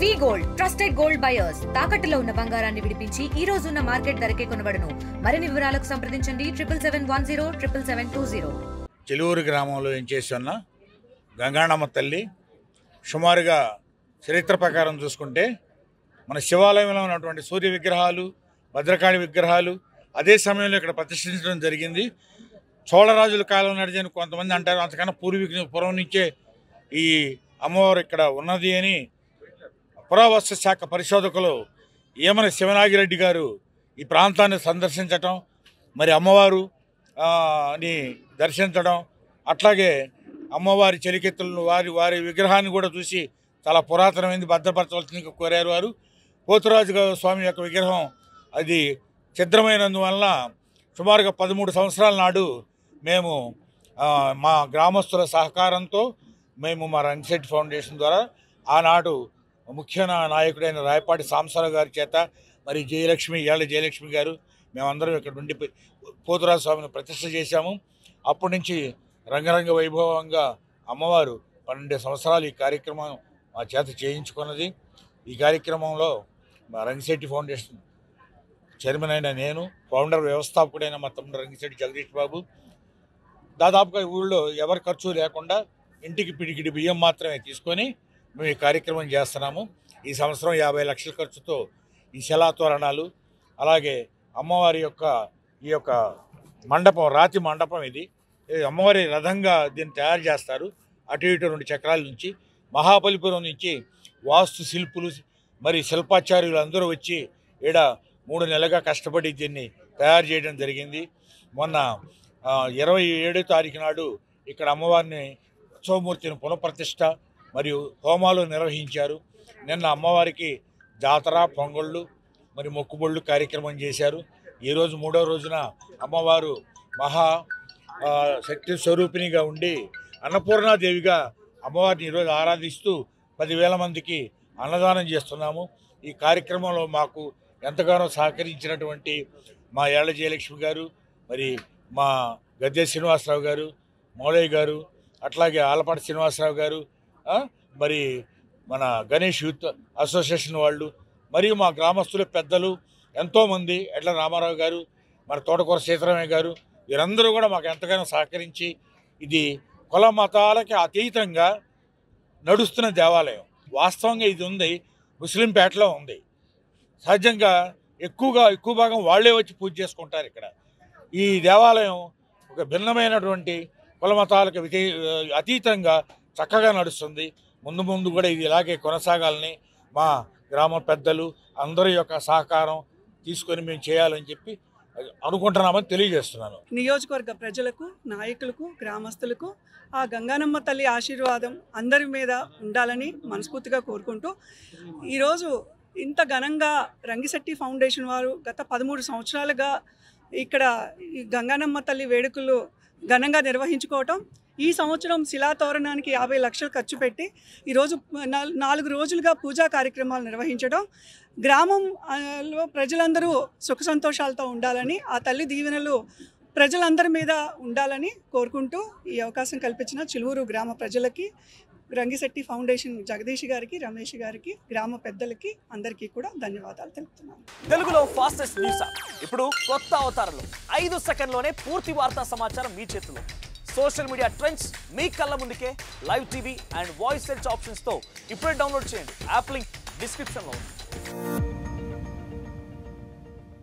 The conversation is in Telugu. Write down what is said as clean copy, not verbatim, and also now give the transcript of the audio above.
వి గోల్డ్ ట్రస్టెడ్ గోల్డ్ బయర్స్ తాకట్టులో ఉన్న బంగారాన్ని విడిపించి ఈ రోజు ఉన్న మార్కెట్ ధరకే కొనబడును. మరిన్ని వివరాలకు సంప్రదించండి 77107720. చెలువూరు గ్రామంలో ఏం చేస్తున్న గంగాణమ్మ తల్లి సుమారుగా చరిత్ర ప్రకారం చూసుకుంటే మన శివాలయంలో ఉన్నటువంటి సూర్య విగ్రహాలు, భద్రకాళి విగ్రహాలు అదే సమయంలో ఇక్కడ ప్రతిష్ఠించడం జరిగింది. చోళరాజుల కాలం నడిచిన కొంతమంది అంటారు, అంతకన్నా పూర్వం నుంచే ఈ అమ్మవారు ఇక్కడ ఉన్నది అని పురావస్తు శాఖ పరిశోధకులు ఏమన శివనాగిరెడ్డి గారు ఈ ప్రాంతాన్ని సందర్శించటం, మరి అమ్మవారు ని దర్శించడం, అట్లాగే అమ్మవారి చెలికెత్తులను వారి విగ్రహాన్ని కూడా చూసి చాలా పురాతనమైంది భద్రపరచవలసిందిగా కోరారు వారు. పోతురాజు స్వామి యొక్క విగ్రహం అది ఛిద్రమైనందువలన సుమారుగా 13 సంవత్సరాల నాడు మేము మా గ్రామస్తుల సహకారంతో మేము మా రంగశెట్టి ఫౌండేషన్ ద్వారా ఆనాడు ముఖ్య నాయకుడైన రాయపాటి సాంబశివరావు గారి చేత మరి జయలక్ష్మి గారు మేమందరం ఇక్కడ ఉండి పోతురాజు స్వామిని ప్రతిష్ఠ చేశాము. అప్పటి నుంచి రంగరంగ వైభవంగా అమ్మవారు 12 సంవత్సరాలు ఈ కార్యక్రమం మా చేత చేయించుకున్నది. ఈ కార్యక్రమంలో మా రంగశెట్టి ఫౌండేషన్ చైర్మన్ అయిన నేను, ఫౌండర్ వ్యవస్థాపకుడైన మా తమ్ముడు రంగశెట్టి జగదీష్ బాబు, దాదాపుగా ఊళ్ళో ఎవరి ఖర్చు లేకుండా ఇంటికి పిడికిడి బియ్యం మాత్రమే తీసుకొని మేము ఈ కార్యక్రమం చేస్తున్నాము. ఈ సంవత్సరం 50 లక్షల ఖర్చుతో ఈ శిలాతోరణాలు, అలాగే అమ్మవారి యొక్క ఈ యొక్క మండపం, రాతి మండపం, ఇది అమ్మవారి రథంగా దీన్ని తయారు చేస్తారు. అటు ఇటు 2 చక్రాల నుంచి మహాబలిపురం నుంచి వాస్తు శిల్పులు మరి శిల్పాచార్యులు అందరూ వచ్చి ఈడ 3 నెలలుగా కష్టపడి దీన్ని తయారు చేయడం జరిగింది. మొన్న 27వ తారీఖు నాడు ఇక్కడ అమ్మవారిని ఉత్సవమూర్తిని పునఃప్రతిష్ఠ మరియు హోమాలు నిర్వహించారు. నిన్న అమ్మవారికి జాతర, పొంగళ్ళు, మరి మొక్కుబళ్ళు కార్యక్రమం చేశారు. ఈరోజు 3వ రోజున అమ్మవారు మహా శక్తి స్వరూపిణిగా ఉండి అన్నపూర్ణాదేవిగా అమ్మవారిని ఈరోజు ఆరాధిస్తూ 10,000 మందికి అన్నదానం చేస్తున్నాము. ఈ కార్యక్రమంలో మాకు ఎంతగానో సహకరించినటువంటి మా ఏళ్ల జయలక్ష్మి గారు, మరి మా గద్దె శ్రీనివాసరావు గారు, మౌళయ్య గారు, అట్లాగే ఆలపాటి శ్రీనివాసరావు గారు, మరి మన గణేష్ యూత్ అసోసియేషన్ వాళ్ళు, మరియు మా గ్రామస్తుల పెద్దలు ఎంతోమంది, ఎడ్ల రామారావు గారు, మరి తోటకూర సీతారామయ్య గారు, వీరందరూ కూడా మాకు ఎంతగానో సహకరించి ఇది కుల మతాలకి అతీతంగా నడుస్తున్న దేవాలయం. వాస్తవంగా ఇది ఉంది ముస్లింపేటలో ఉంది. సహజంగా ఎక్కువ భాగం వాళ్ళే వచ్చి పూజ చేసుకుంటారు ఇక్కడ. ఈ దేవాలయం ఒక భిన్నమైనటువంటి కుల మతాలకు అతీతంగా చక్కగా నడుస్తుంది. ముందు కూడా ఇది ఇలాగే కొనసాగాలని మా గ్రామ పెద్దలు అందరి యొక్క సహకారం తీసుకొని మేము చేయాలని చెప్పి అనుకుంటున్నామని తెలియజేస్తున్నాను. నియోజకవర్గ ప్రజలకు, నాయకులకు, గ్రామస్తులకు ఆ గంగానమ్మ తల్లి ఆశీర్వాదం అందరి మీద ఉండాలని మనస్ఫూర్తిగా కోరుకుంటూ ఈరోజు ఇంత ఘనంగా రంగిశెట్టి ఫౌండేషన్ వారు గత 13 సంవత్సరాలుగా ఇక్కడ ఈ గంగానమ్మ తల్లి వేడుకలు ఘనంగా నిర్వహించుకోవటం, ఈ సంవత్సరం శిలాతోరణానికి 50 లక్షలు ఖర్చు పెట్టి ఈరోజు 4 రోజులుగా పూజా కార్యక్రమాలు నిర్వహించడం, గ్రామంలో ప్రజలందరూ సుఖ సంతోషాలతో ఉండాలని, ఆ తల్లి దీవెనలు ప్రజలందరి మీద ఉండాలని కోరుకుంటూ ఈ అవకాశం కల్పించిన చిలువూరు గ్రామ ప్రజలకి, రంగిశెట్టి ఫౌండేషన్ జగదీష్ గారికి, రమేష్ గారికి, గ్రామ పెద్దలకి అందరికీ కూడా ధన్యవాదాలు తెలుపుతున్నాను. తెలుగులో ఫాస్టెస్ట్ న్యూస్ ఇప్పుడు కొత్త అవతారంలో 5 సెకండ్లోనే పూర్తి వార్తా సమాచారం మీ చేతిలో. సోషల్ మీడియా ట్రెండ్స్ మీ కళ్ళ ముందుకే live TV and voice search ఆప్షన్స్తో ఇప్పుడే డౌన్లోడ్ చేయండి. యాప్ లింక్ డిస్క్రిప్షన్లో ఉంది.